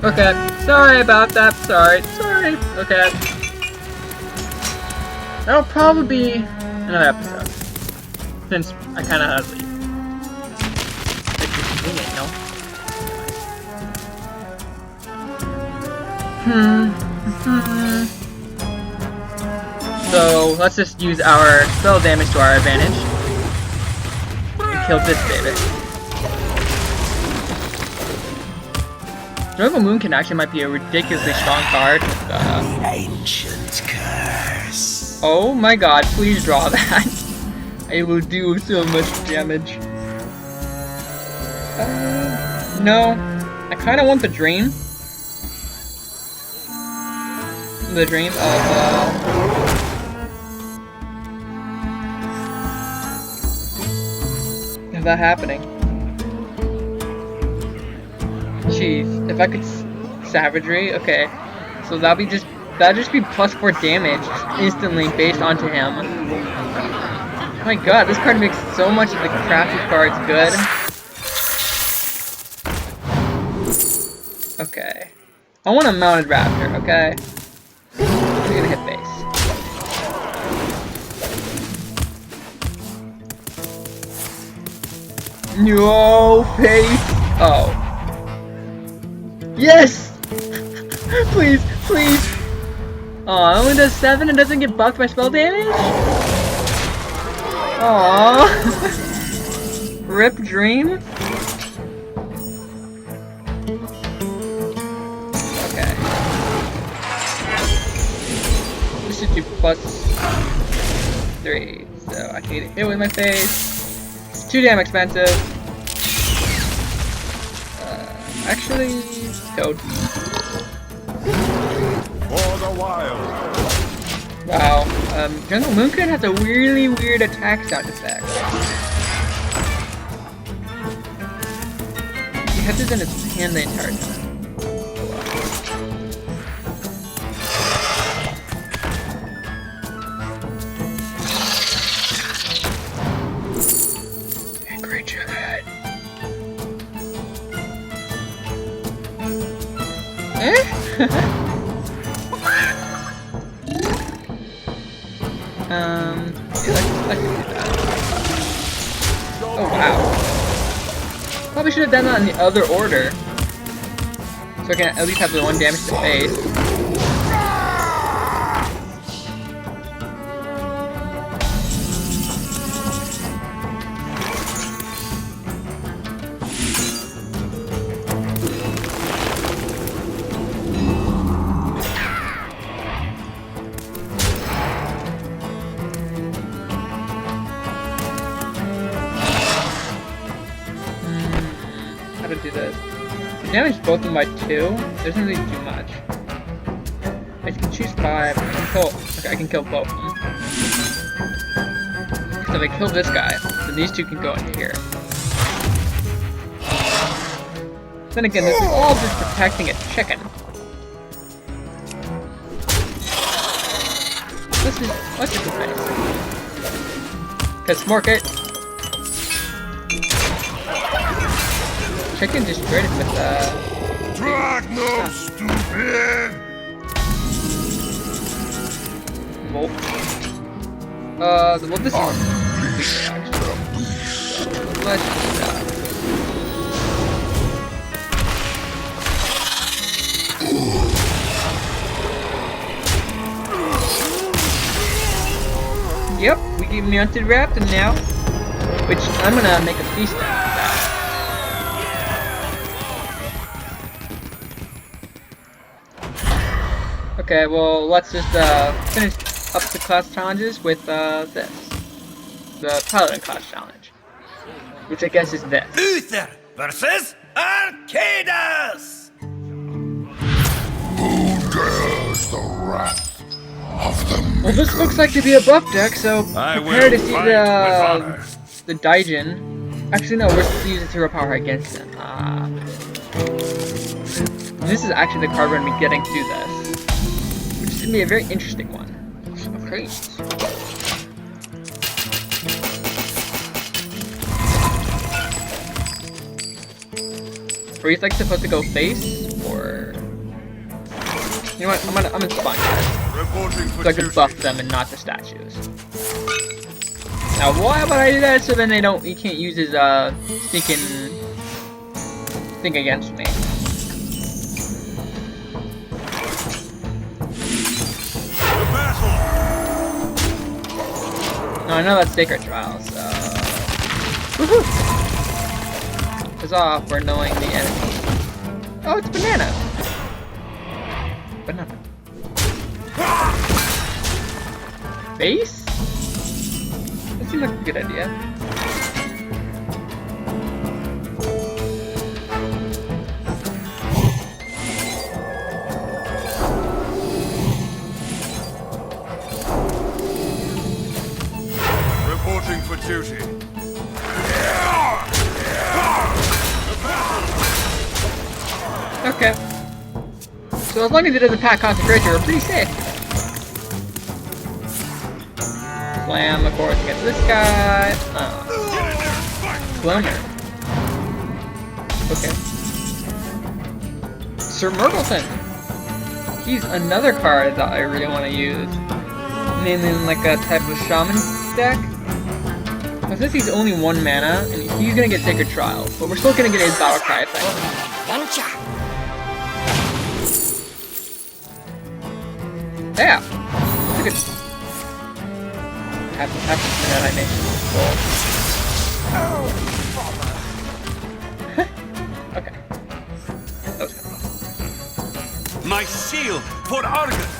Okay, sorry about that. Sorry. Okay. That'll probably be another episode. Since I kinda had to leave. It's just convenient, no? So, let's just use our spell damage to our advantage. And kill this baby. Nova Moonkin actually might be a ridiculously strong card. Ancient curse. Oh my god, please draw that. I will do so much damage. No. I kinda want the dream. The dream of, that happening. Jeez, if I could savagery, okay. So that'd just be +4 damage instantly based onto him. Oh my god, this card makes so much of the crappy cards good. Okay. I want a mounted raptor, okay? I'm gonna hit base. No face! Oh. Yes! Please, please! Aw, it only does 7 and doesn't get buffed by spell damage? Aww. Rip dream? Okay. This should do +3, so I can get hit with my face. It's too damn expensive. Actually, Toad. For the wild. Wow, Jungle Moonkin has a really weird attack sound effect. He has this in his hand the entire time. Great your head. Eh? Let's do that. Oh wow. Probably should have done that in the other order. So I can at least have the 1 damage to face. To do this. Damage both of them by 2 doesn't really do much. I can choose 5. I can kill both of them. Because if I kill this guy, then these 2 can go in here. Then again, this is all just protecting a chicken. Let's just face. Cause Smork it. Chicken destroyed it with Dragno, stupid! Wolf. Well, this is actually. So, let's just do that. Yep, we get mounted raptor now, which I'm gonna make a feast out of that. Okay, well, let's just finish up the class challenges with this. The Paladin class challenge. Which I guess is this. Uther versus Arcadus! Who dares the wrath of the Well, this looks like to be a buff deck, so I prepare to will see fight with honor. the Daijin. Actually, no, we're supposed to use its hero power against him. This is actually the card we're going to be getting to do this. Which is going to be a very interesting one. Great. Are you like supposed to go face, or You know what? I'm gonna spawn guys. Reporting for So I can duty. buff them and not the statues. Now why would I do that so then he can't use his sneaking thing against me. To battle. No, I know that's Sacred Trial, so woohoo! Huzzah for knowing the enemy. Oh, it's banana. Banana. Base? That seems like a good idea. Reporting for duty. Okay. So as long as it doesn't pack concentration, we're pretty safe. Slam, of course, against this guy. Cloner. Okay. Sir Myrtleton. He's another card that I really want to use. Mainly in like a type of shaman deck. But since he's only 1 mana, and he's gonna get Sacred Trial, but we're still gonna get his Battle Cry effect. Yeah! Look at half that animation. Cool. Okay. That was kind of fun. My shield for Argus.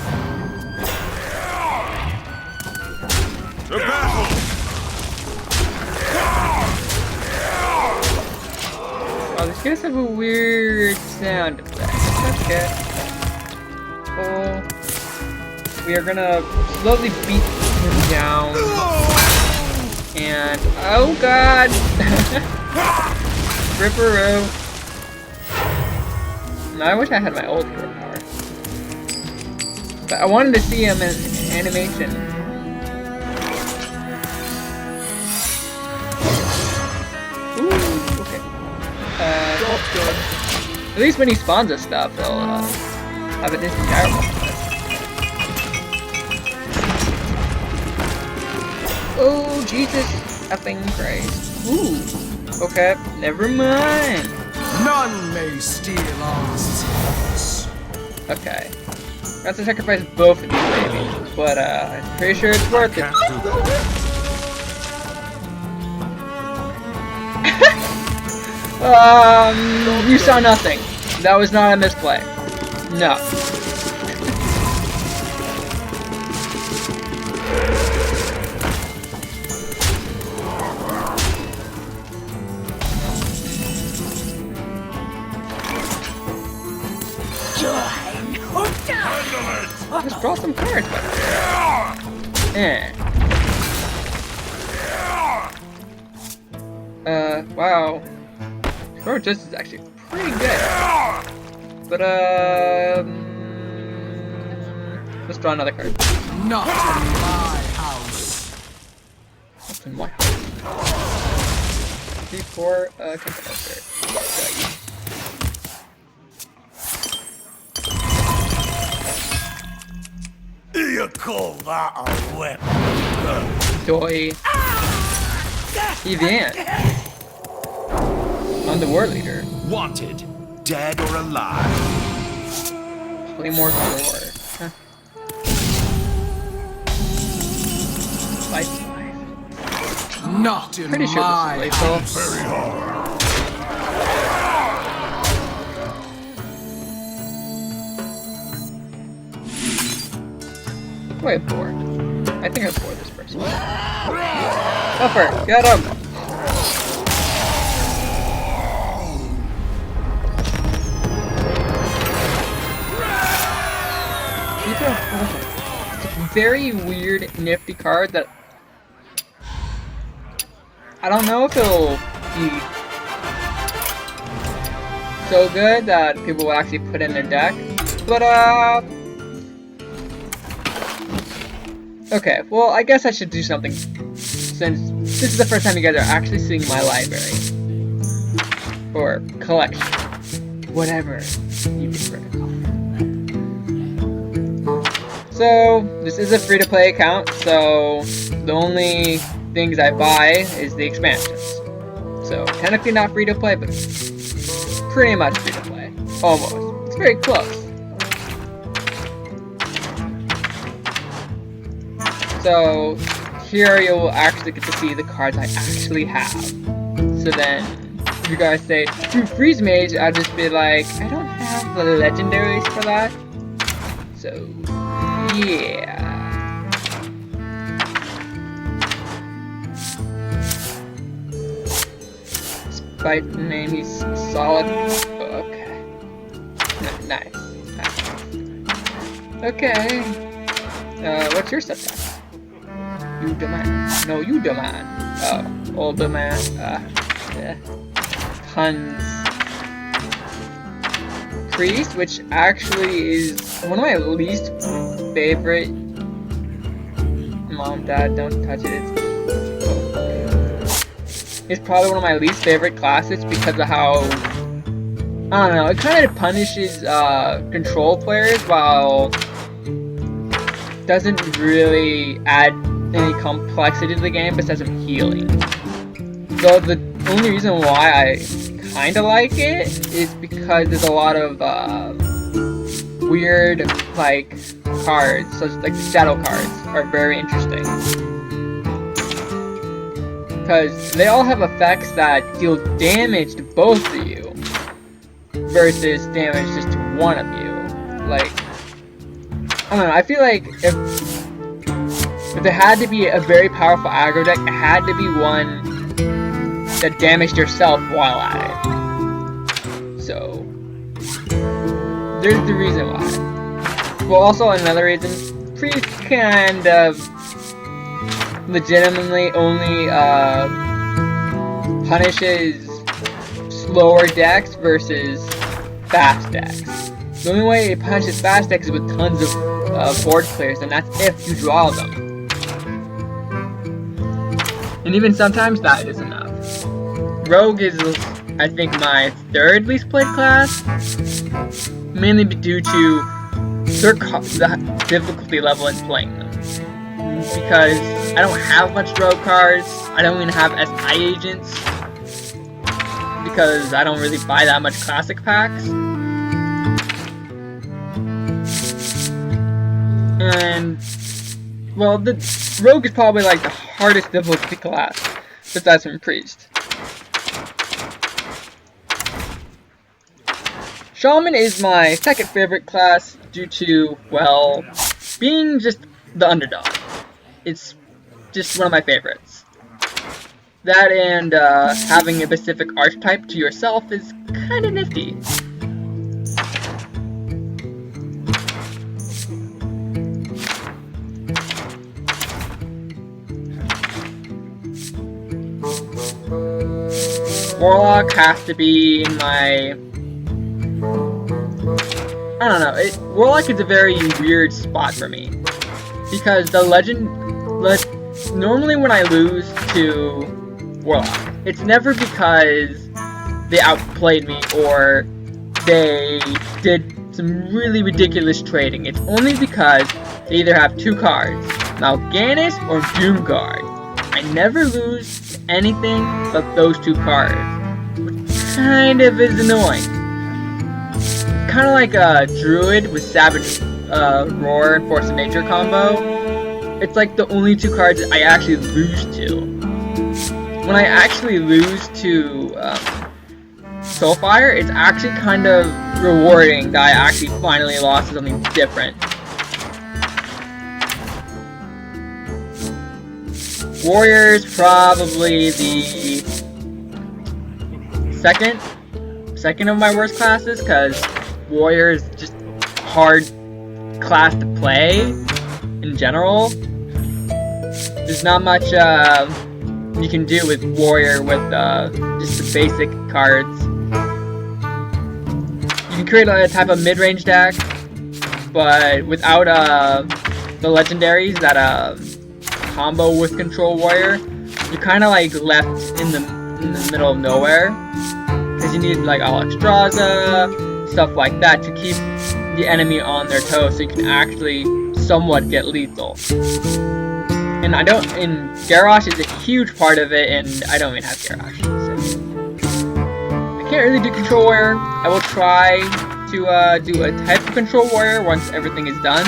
To battle. Oh, these guys have a weird sound effect. Okay. Oh. We are gonna slowly beat him down. And oh god! Ripperoo. I wish I had my old hero power. But I wanted to see him in animation. Ooh, okay. At least when he spawns us stuff, he'll have an instant terrible. Oh, Jesus effing Christ. Ooh. Okay, never mind. None may steal our souls. Okay. Got to sacrifice both of these babies, but I'm pretty sure it's worth it. You saw nothing. That was not a misplay. No. Just draw some cards, but wow. Score Justice is actually pretty good. But let's draw another card. Not in my house. What's in my house? 3-4 Controller. You call that a weapon? Doi. Evan. I'm the war leader. Wanted, dead or alive. Play more war. Huh. 5-5. Not in Pretty sure my this is house. Very hard. Who I bore? I think I bore this person. Upper, get him! It's a very weird, nifty card that I don't know if it'll be so good that people will actually put in their deck, but okay, well, I guess I should do something, since this is the first time you guys are actually seeing my library. Or collection. Whatever you prefer to call it. So, this is a free-to-play account, so the only things I buy is the expansions. So, technically not free-to-play, but pretty much free-to-play. Almost. It's very close. So, here you'll actually get to see the cards I actually have. So then, if you guys say, dude, Freeze Mage, I'll just be like, I don't have the legendaries for that. So, yeah. Despite the name, he's solid. Okay. Nice. Okay. What's your subtype? You demand. No, you demand. Oh, old demand. Yeah. Tons. Priest, which actually is one of my least favorite. Mom, Dad, don't touch it. It's probably one of my least favorite classes because of how, I don't know, it kind of punishes control players while doesn't really add any complexity to the game besides some healing. So the only reason why I kinda like it is because there's a lot of weird like cards, such like the shadow cards are very interesting. Because they all have effects that deal damage to both of you versus damage just to one of you. Like, I don't know, I feel like if there had to be a very powerful aggro deck, it had to be one that damaged yourself while at it. So, there's the reason why. Well, also another reason, Priest kind of legitimately only punishes slower decks versus fast decks. The only way it punishes fast decks is with tons of board clears, and that's if you draw them. And even sometimes that is enough. Rogue is, I think, my third least played class, mainly due to the difficulty level in playing them. Because I don't have much rogue cards, I don't even have SI agents, because I don't really buy that much classic packs. And, well, the Rogue is probably like the hardest difficulty class, besides from Priest. Shaman is my second favorite class due to, well, being just the underdog. It's just one of my favorites. That and having a specific archetype to yourself is kind of nifty. Warlock has to be in my... I don't know, Warlock is a very weird spot for me. Because the normally when I lose to Warlock, it's never because they outplayed me or they did some really ridiculous trading. It's only because they either have two cards, Mal'Ganis or Doomguard. I never lose to anything but those two cards, which kind of is annoying. Kind of like a Druid with Savage Roar and Force of Nature combo. It's like the only two cards I actually lose to. When I actually lose to Soulfire, it's actually kind of rewarding that I actually finally lost to something different. Warrior's probably the second of my worst classes, because Warrior is just a hard class to play in general. There's not much you can do with Warrior with just the basic cards. You can create a type of mid-range deck, but without the legendaries that combo with Control Warrior, you're kind of like left in the middle of nowhere, because you need like Alexstrasza, stuff like that to keep the enemy on their toes so you can actually somewhat get lethal. And Garrosh is a huge part of it, and I don't even have Garrosh. So. I can't really do Control Warrior. I will try to do a type of Control Warrior once everything is done.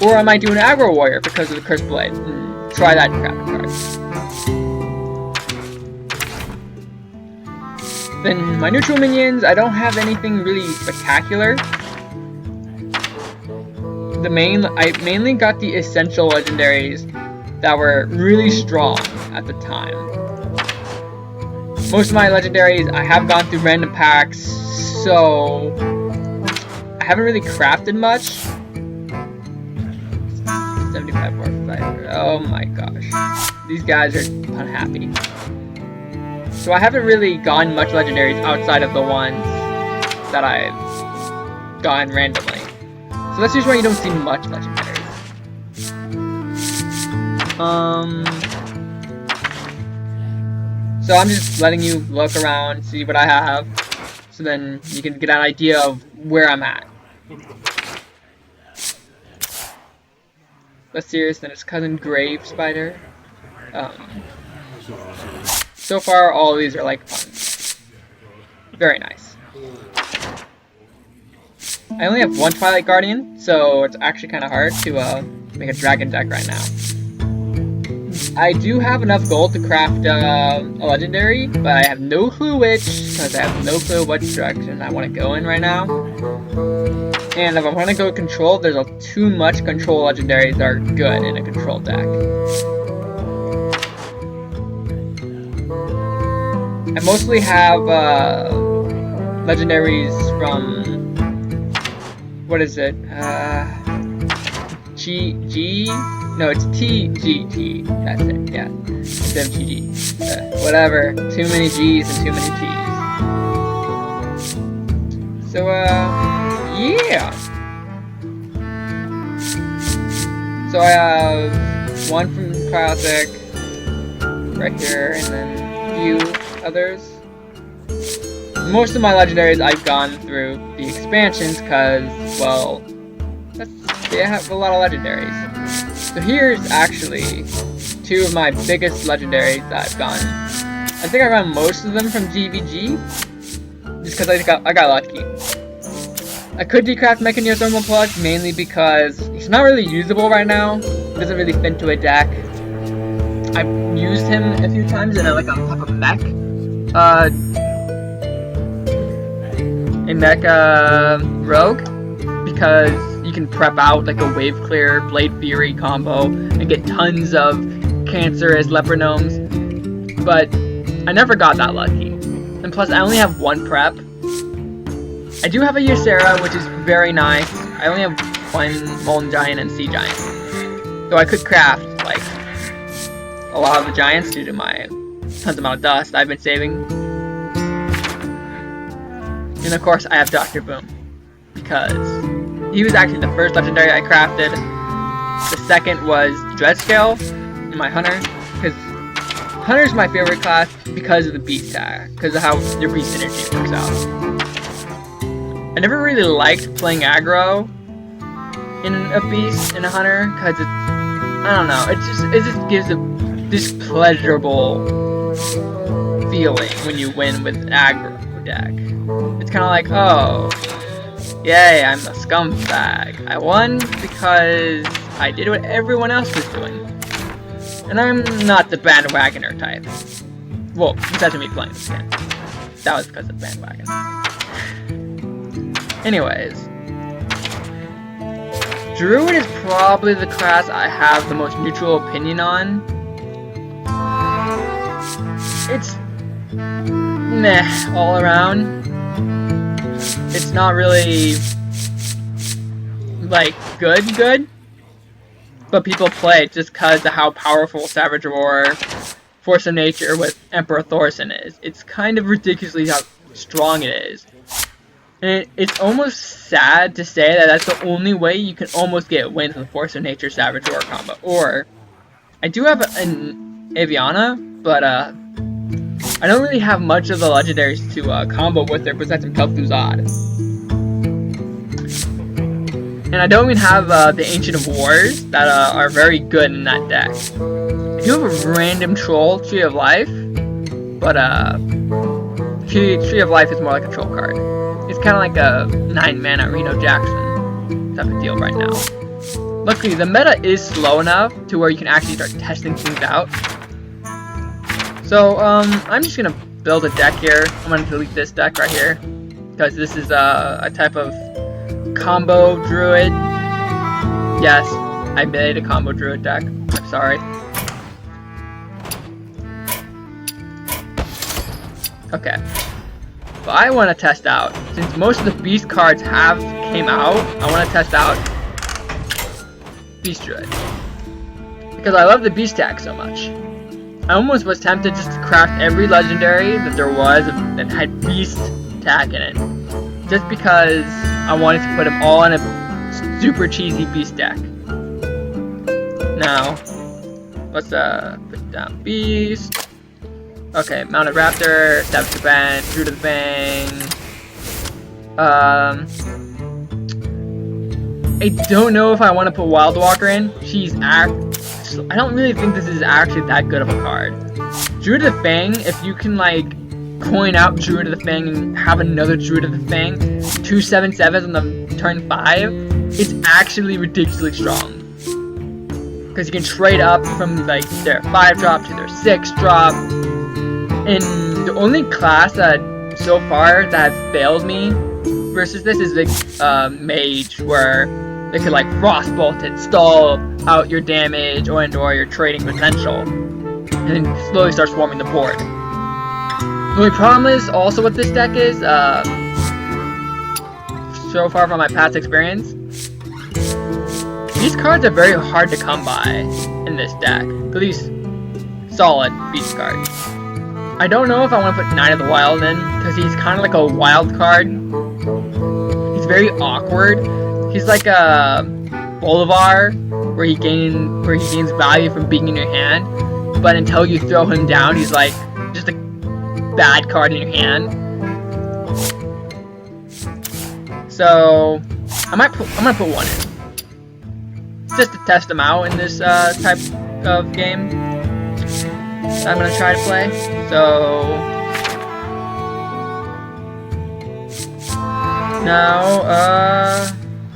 Or I might do an Aggro Warrior because of the Cursed Blade. Try that crap card. Then my neutral minions, I don't have anything really spectacular. I mainly got the essential legendaries that were really strong at the time. Most of my legendaries, I have gone through random packs, so I haven't really crafted much. 75 more fighter. Oh my gosh. These guys are unhappy. So I haven't really gotten much legendaries outside of the ones that I've gotten randomly. So that's usually why you don't see much legendaries. So I'm just letting you look around, see what I have, so then you can get an idea of where I'm at. Less serious than his cousin Grave Spider. So far, all of these are like fun. Very nice. I only have one Twilight Guardian, so it's actually kind of hard to make a dragon deck right now. I do have enough gold to craft a legendary, but I have no clue which, because I have no clue which direction I want to go in right now. And if I want to go control, there's too much control legendaries that are good in a control deck. I mostly have legendaries from, what is it? No, it's TGG. That's it. Yeah, it's MTG. Whatever. Too many G's and too many T's. So yeah. So I have one from Classic right here, and then a few others. Most of my legendaries I've gone through the expansions because, well, they have a lot of legendaries. So here's actually two of my biggest legendaries that I've gotten. I think I got most of them from GVG, just because I got lucky. I could decraft Mechanothermal Plug mainly because he's not really usable right now. He doesn't really fit into a deck. I've used him a few times in like a type of mech. Rogue, because you can prep out like a Wave Clear, Blade Fury combo and get tons of cancerous leper gnomes, but I never got that lucky. And plus, I only have one prep. I do have a Ysera, which is very nice. I only have one Molten Giant and Sea Giant, so I could craft like a lot of the giants due to my tons amount of dust I've been saving. And of course, I have Dr. Boom, because he was actually the first legendary I crafted. The second was Dreadscale in my Hunter, because Hunter's my favorite class because of the beast tag, because of how your beast energy works out. I never really liked playing aggro in a beast in a Hunter, because it's, I don't know, it just gives this pleasurable feeling when you win with an aggro deck. It's kind of like, oh, yay, I'm a scumbag. I won because I did what everyone else was doing. And I'm not the bandwagoner type. Well, besides me playing this game. That was because of bandwagon. Anyways. Druid is probably the class I have the most neutral opinion on. It's meh all around. It's not really like good, but people play it just because of how powerful Savage Roar, Force of Nature with Emperor Thorson is. It's kind of ridiculously how strong it is. And it's almost sad to say that that's the only way you can almost get wins with Force of Nature Savage Roar combo. Or, I do have an Aviana, but I don't really have much of the legendaries to combo with her besides some Kel'Thuzad. And I don't even have the Ancient of Wars that are very good in that deck. I do have a random troll, Tree of Life, but Tree of Life is more like a troll card. It's kind of like a 9-mana Reno Jackson type of deal right now. Luckily, the meta is slow enough to where you can actually start testing things out. So, I'm just gonna build a deck here. I'm gonna delete this deck right here, because this is a type of combo druid. Yes, I made a combo druid deck. I'm sorry. Okay. But I want to test out, since most of the beast cards have came out, I want to test out Beast Druid. Because I love the beast tag so much. I almost was tempted just to craft every legendary that there was that had beast tag in it. Just because I wanted to put them all in a super cheesy beast deck. Now, let's put down beast. Okay, Mounted Raptor, Savage the Band, Druid of the Fang. I don't know if I want to put Wild Walker in. I don't really think this is actually that good of a card. Druid of the Fang, if you can like coin out Druid of the Fang and have another Druid of the Fang, 2 7/7s on the turn 5, it's actually ridiculously strong. Because you can trade up from like their 5-drop to their 6-drop. And the only class that so far that failed me versus this is like Mage, where they could like Frostbolt it, stall out your damage or your trading potential, and then slowly start swarming the board. The only problem is also what this deck is, so far from my past experience, these cards are very hard to come by in this deck. At least solid beast cards. I don't know if I want to put Knight of the Wild in, because he's kind of like a wild card. He's very awkward. He's like a Bolivar, where he gains value from being in your hand, but until you throw him down, he's like just a bad card in your hand. So I'm gonna put one in, just to test him out in this type of game that I'm gonna try to play. So now,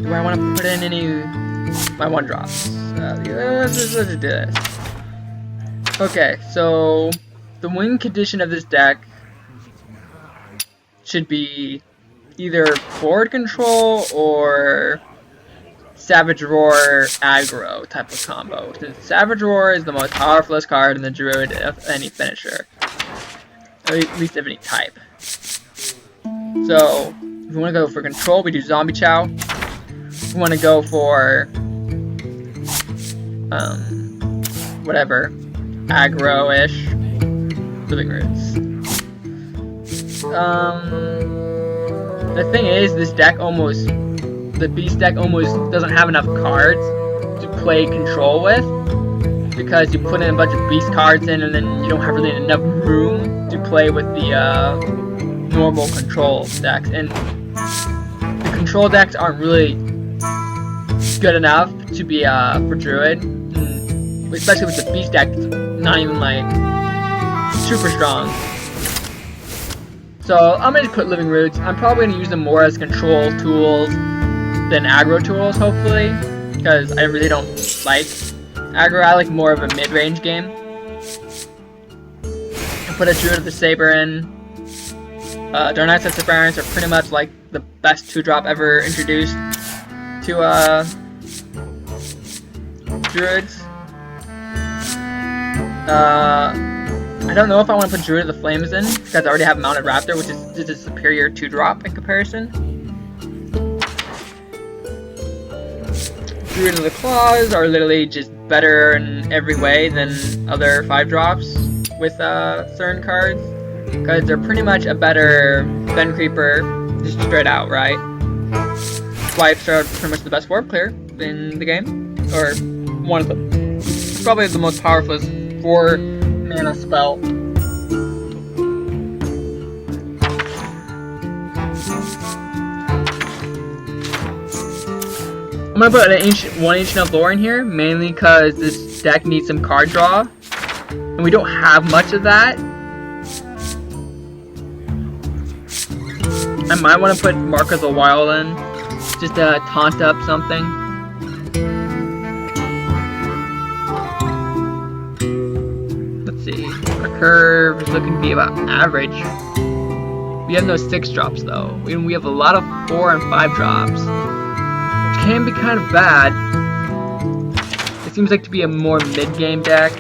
do I want to put in any my 1-drops? Let's do this. Okay, so the win condition of this deck should be either board control or Savage Roar aggro type of combo. Since Savage Roar is the most powerful card in the Druid of any finisher. At least of any type. So, if we want to go for control, we do Zombie Chow. If we want to go for whatever, aggro-ish, Living Roots. The thing is, this deck the beast deck almost doesn't have enough cards to play control with, because you put in a bunch of beast cards in and then you don't have really enough room to play with the normal control decks, and the control decks aren't really good enough to be for Druid, and especially with the beast deck, it's not even like super strong. So I'm gonna just put Living Roots. I'm probably gonna use them more as control tools than aggro tools, hopefully, because I really don't like aggro. I like more of a mid-range game. I put a Druid of the Saber in. Dark Knights of Severance are pretty much like the best 2-drop ever introduced to Druids. I don't know if I want to put Druid of the Flames in, because I already have Mounted Raptor, which is just a superior 2-drop in comparison. Druid of the Claws are literally just better in every way than other 5-drops with certain cards, because they're pretty much a better Fen Creeper, just straight out, right? Swipes are pretty much the best warp clear in the game, or one of them. It's probably the most powerful 4-mana spell. I'm gonna put one ancient of lore in here, mainly because this deck needs some card draw, and we don't have much of that. I might want to put Mark of the Wild in, just to taunt up something. Let's see, our curve is looking to be about average. We have no 6 drops though, and we have a lot of 4 and 5 drops. Can be kind of bad. It seems like to be a more mid-game deck.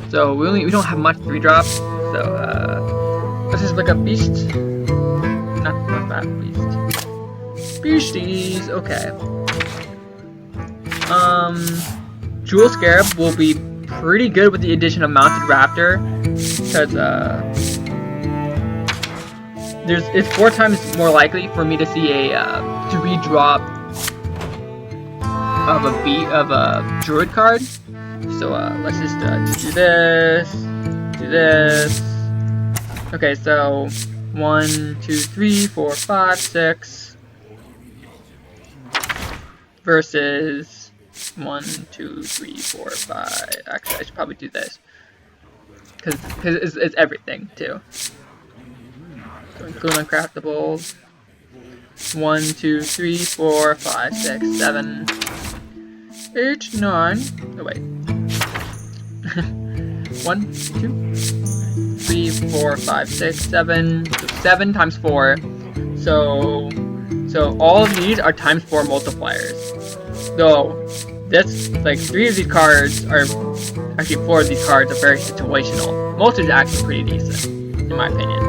So we don't have much 3 drops. So let's just look up Beast. Not that Beast. Beasties. Okay. Jewel Scarab will be pretty good with the addition of Mounted Raptor, because it's 4 times more likely for me to see a 3-drop of a Druid card. So let's just do this. Okay, so 1, 2, 3, 4, 5, 6 versus 1, 2, 3, 4, 5. Actually, I should probably do this because it's everything too. So include uncraftables. 1, 2, 3, 4, 5, 6, 7, 8, 9. Oh wait. 1, 2, 3, 4, 5, 6, 7. So 7 times 4. So all of these are times 4 multipliers. Though this, like, 3 of these cards are actually 4 of these cards are very situational. Most is actually pretty decent, in my opinion.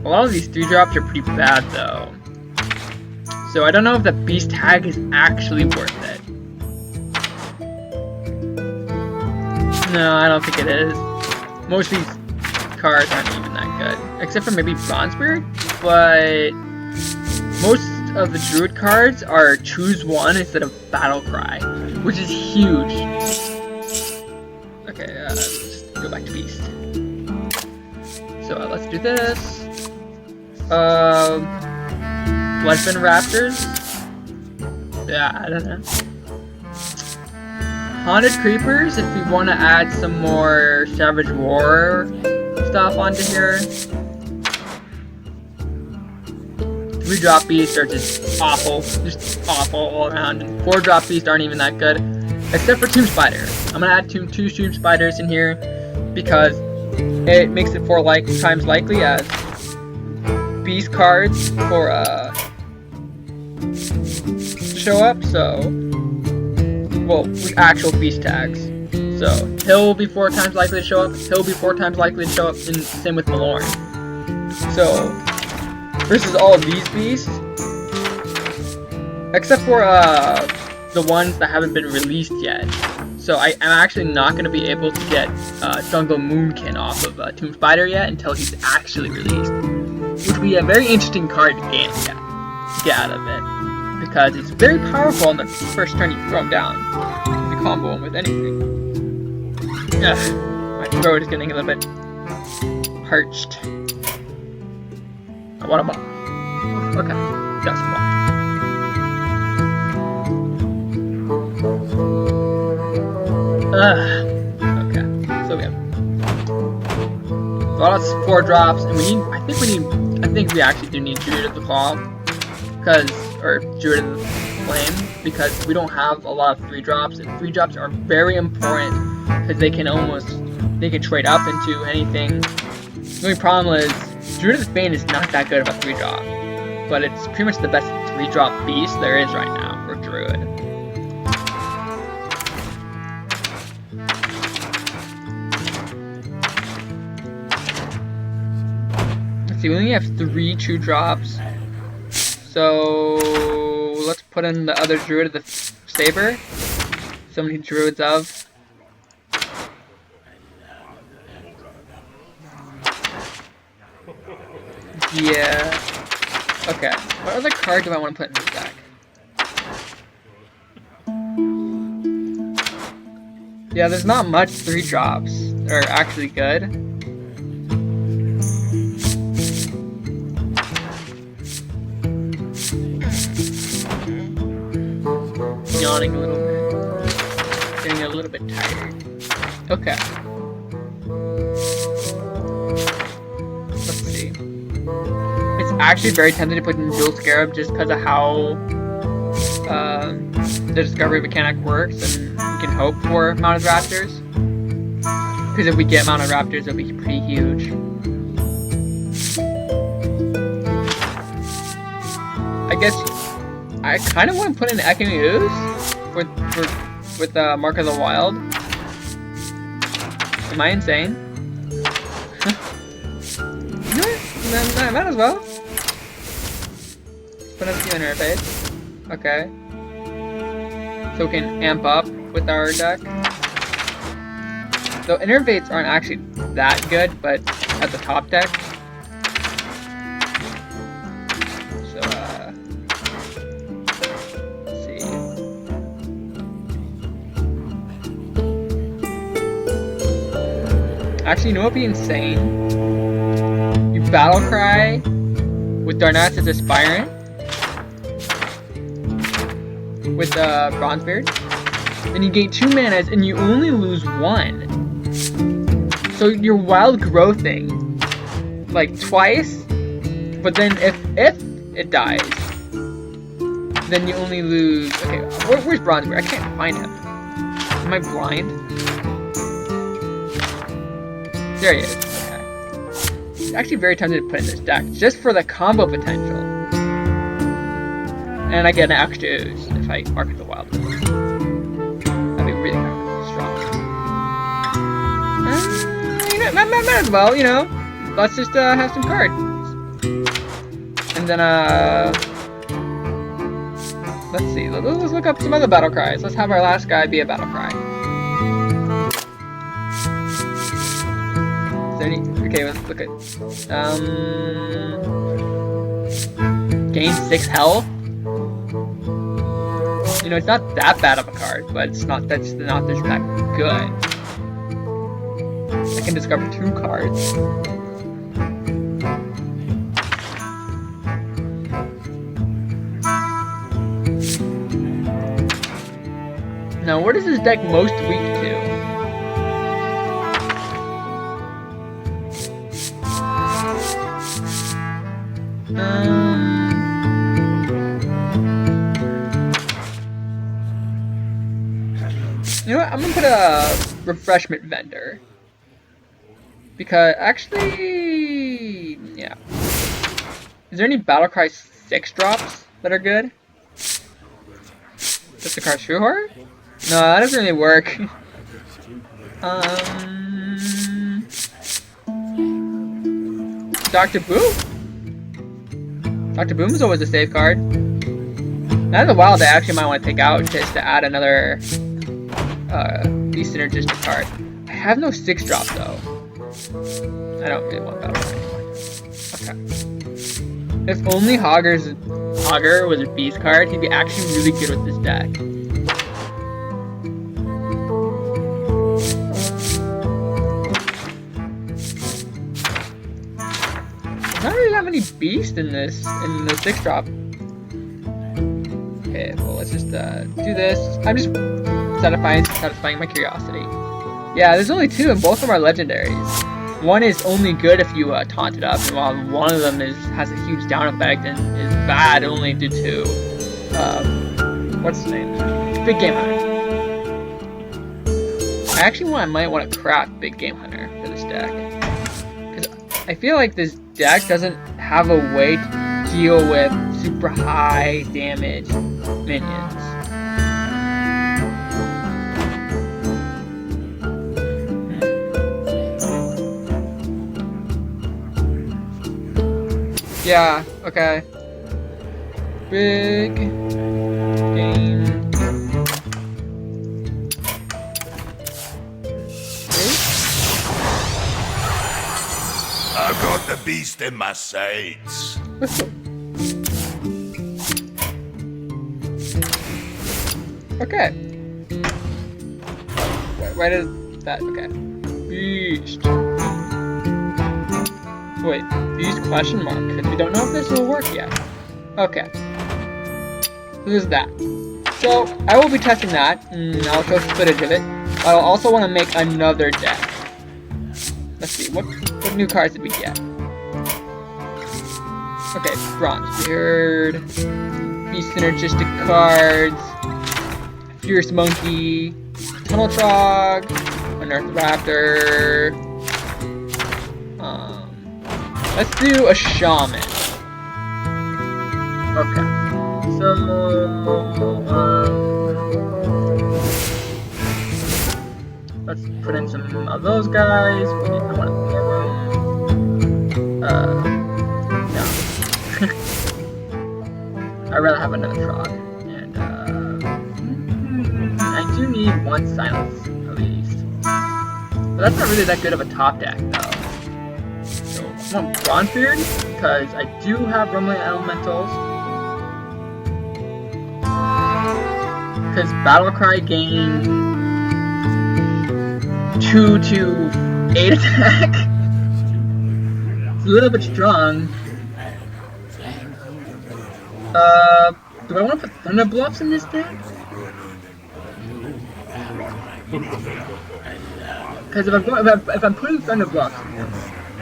A lot of these 3-drops are pretty bad though. So I don't know if the Beast tag is actually worth it. No, I don't think it is. Most of these cards aren't even that good. Except for maybe Bronzebeard, but most of the Druid cards are choose 1 instead of Battle Cry, which is huge. Okay, let's just go back to Beast. So let's do this. Bloodfin Raptors? Yeah, I don't know. Haunted Creepers, if we want to add some more Savage War stuff onto here. 3-drop Beasts are just awful all around. And 4-drop Beasts aren't even that good, except for Tomb Spider. I'm gonna add 2 Tomb Spiders in here because it makes it 4 times likely as Beast cards for show up. So, well, with actual Beast tags. So Hill will be 4 times likely to show up. Hill will be 4 times likely to show up. And same with Malorn. So versus all of these beasts, except for the ones that haven't been released yet. So I am actually not going to be able to get Jungle Moonkin off of Tomb Spider yet until he's actually released. Which would be a very interesting card to get out of it. Because it's very powerful on the first turn you throw him down. If you combo him with anything. Ugh, my throat is getting a little bit parched. I want a ball. Okay, got some ball. Okay, so we have. So that's 4 drops, and we need. I think we actually do need Druid of the Claw, or Druid of the Flame, because we don't have a lot of 3-drops, and 3-drops are very important because they can trade up into anything. The only problem is Druid of the Fane is not that good of a 3-drop, but it's pretty much the best 3-drop beast there is right now for Druid. See, we only have 3 true drops, so let's put in the other Druid of the Saber. So many Druids of. Yeah. Okay. What other card do I want to put in this deck? Yeah, there's not much 3 drops that are actually good. yawning a little bit. Getting a little bit tired. Okay. Let's see. It's actually very tempting to put in Dual Scarab just because of how the discovery mechanic works, and we can hope for Mounted Raptors. Because if we get Mounted Raptors, it'll be pretty huge. I guess I kind of want to put in Echoing Ooze with Mark of the Wild. Am I insane? You know what? Might as well. Let's put a few interface. Okay. So we can amp up with our deck. Though interfaces aren't actually that good, but at the top deck. So let's see. Actually, you know what would be insane? You Battle Cry with Darnat's as Aspirant with Bronzebeard. Then you gain 2 manas and you only lose 1. So you're wild growthing like twice, but then if it dies, then you only lose. Okay, where's Bronzebeard? I can't find him. Am I blind? There he is. Okay. It's actually very tempted to put in this deck just for the combo potential. And I get an extra ooze if I Mark of the Wild. That'd be really strong. Might as well, you know. Let's just have some cards. And then let's see. Let's look up some other battle cries. Let's have our last guy be a battle cry. Is there any? Okay, let's look at. Gain 6 health. You know, it's not that bad of a card, but it's not that's not just that good. I can discover 2 cards. Now, what is this deck most weak to? You know what? I'm gonna put a refreshment vendor. Because actually, yeah. Is there any Battlecry 6 drops that are good? Just the card True Horror? No, that doesn't really work. Dr. Boom? Dr. Boom is always a safe card. Now in the wild, I actually might want to take out just to add another Beast Synergistic card. I have no 6 drop though. I don't really want that one anymore. Okay. If only Hogger was a beast card, he'd be actually really good with this deck. Not really that many beasts in the 6 drop. Okay, well let's just do this. I'm just satisfying my curiosity. Yeah, there's only 2 and both of them are legendaries. One is only good if you taunt it up, and while one of them has a huge down effect and is bad only due to what's his name? Big Game Hunter. I actually might want to craft Big Game Hunter for this deck, because I feel like this deck doesn't have a way to deal with super high damage minions. Yeah, okay. Big game. I've got the beast in my sights. Okay. Why does that? Okay. Beast. Wait, beast question mark, because we don't know if this will work yet. Okay. So there's that. So, I will be testing that, and I'll show footage of it. I'll also want to make another deck. Let's see, what new cards did we get? Okay, Bronzebeard, Beast Synergistic cards, Fierce Monkey, Tunnel Trog, Unearthed Raptor. Let's do a Shaman. Okay, so let's put in some of those guys. We need one of them. No. I'd rather have another Trog. And, I do need one Silence, at least. But that's not really that good of a top deck, though. So, I want Bronzebeard, because I do have Rumbling Elementals. Because Battlecry gain 2 to 8 attack. It's a little bit strong. Do I want to put Thunder Bluffs in this deck? Because if I'm putting Thunder Bluffs,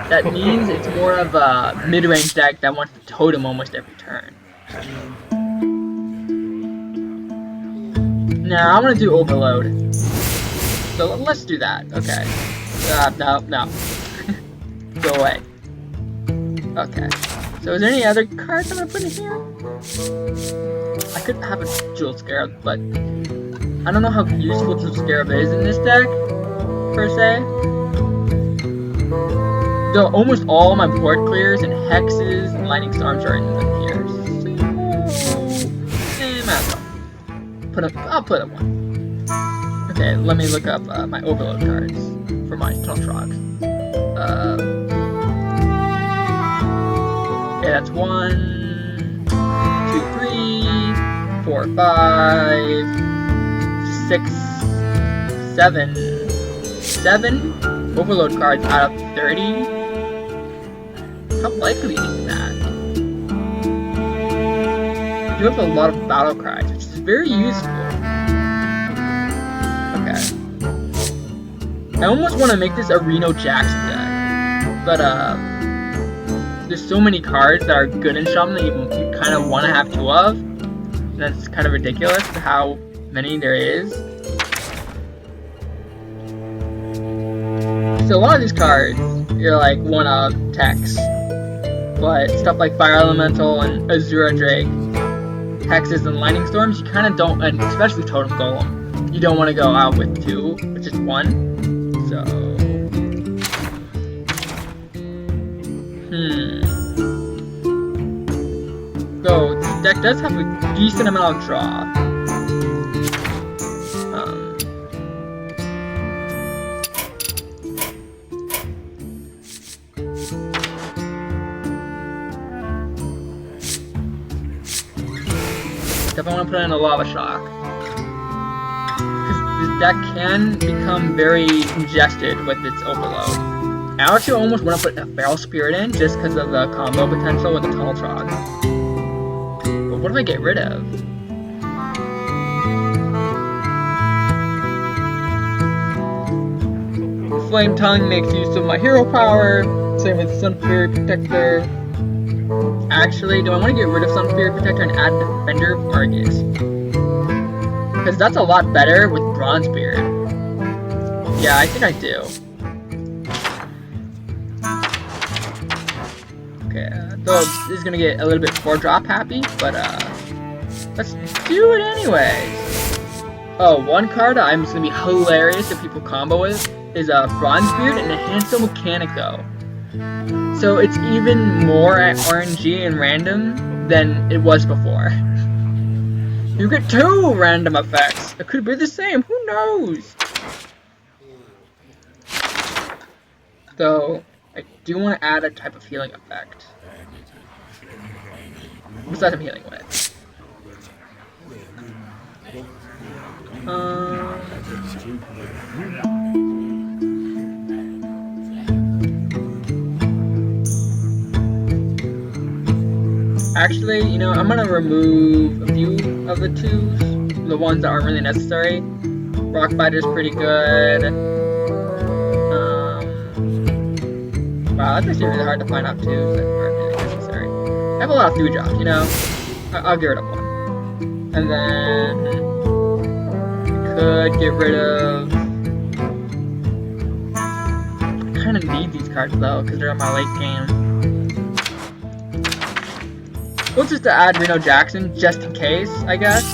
that means it's more of a mid-range deck that wants to totem almost every turn. Now, I want to do Overload. So let's do that. Okay. No. Go away. Okay. So is there any other cards I'm gonna put in here? I could have a Jewel Scarab, but I don't know how useful Jewel Scarab is in this deck, per se. Though almost all my board clears and hexes and lightning storms are in here. So, might as well. I'll put a 1. Okay, let me look up my Overload cards for my Tunnel Trogs. Okay, that's 1, 2, 3, 4, 5, 6, 7. 7 Overload cards out of 30? How likely is that? I do have a lot of battle cries, which is very useful. Okay. I almost want to make this a Reno Jackson deck, but there's so many cards that are good in Shaman that you kind of want to have 2 of. And that's kind of ridiculous how many there is. So a lot of these cards, you're like 1 of text. But stuff like Fire Elemental and Azura Drake, Hexes and Lightning Storms, you kind of don't, and especially Totem Golem, you don't want to go out with 2, but just 1. So, So, this deck does have a decent amount of draw. Definitely want to put in a Lava Shock. Because this deck can become very congested with its Overload. I actually almost want to put a Feral Spirit in just because of the combo potential with the Tunnel Trog. But what do I get rid of? Flame Tongue makes use of my hero power. Same with Sun Fury Protector. Actually, do I want to get rid of Sun Fury Protector and add Defender of Argus? Because that's a lot better with Bronzebeard. Yeah, I think I do. Okay, though this is gonna get a little bit 4-drop happy, but let's do it anyways. Oh, one card I'm just gonna be hilarious if people combo with is Bronzebeard and Enhanced Mechanico. So it's even more at RNG and random than it was before. You get 2 random effects. It could be the same, who knows? So, I do want to add a type of healing effect. Besides I'm healing with. Actually, you know, I'm gonna remove a few of the 2s. the ones that aren't really necessary. Rock Biter's pretty good. Wow, that's actually really hard to find out too, so that aren't really necessary. I have a lot of 3-drops, you know? I'll get rid of one. And then could get rid of. I kind of need these cards though, because they're in my late game. We'll just add Reno Jackson just in case, I guess.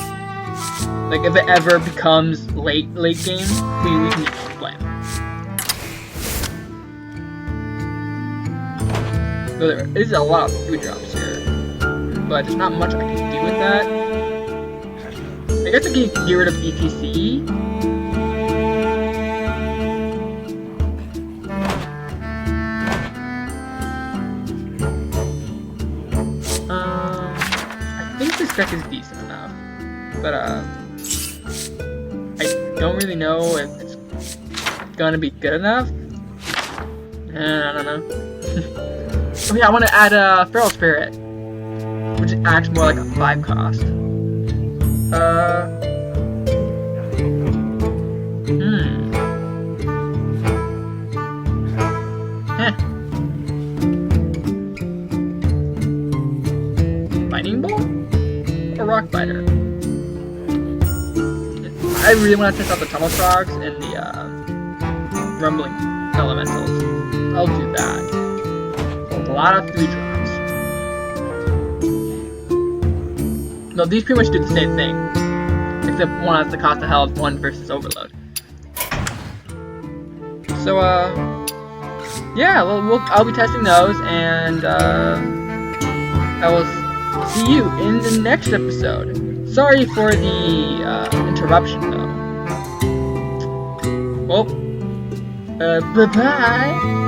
Like if it ever becomes late game, we can just play him. So there is a lot of 3-drops here, but there's not much I can do with that. I guess I can get rid of ETC. I think this deck is decent enough, but I don't really know if it's gonna be good enough. I don't know. Oh yeah, I want to add Feral Spirit, which acts more like a 5 cost. Lightning Bolt? Or Rock Biter? I really want to test out the Tunnel Frogs and the Rumbling Elementals. I'll do that. A lot of 3-drops. No, these pretty much do the same thing. Except one has the cost of health, one versus Overload. So, yeah, I'll be testing those, and I will see you in the next episode. Sorry for the interruption, though. Well, bye-bye.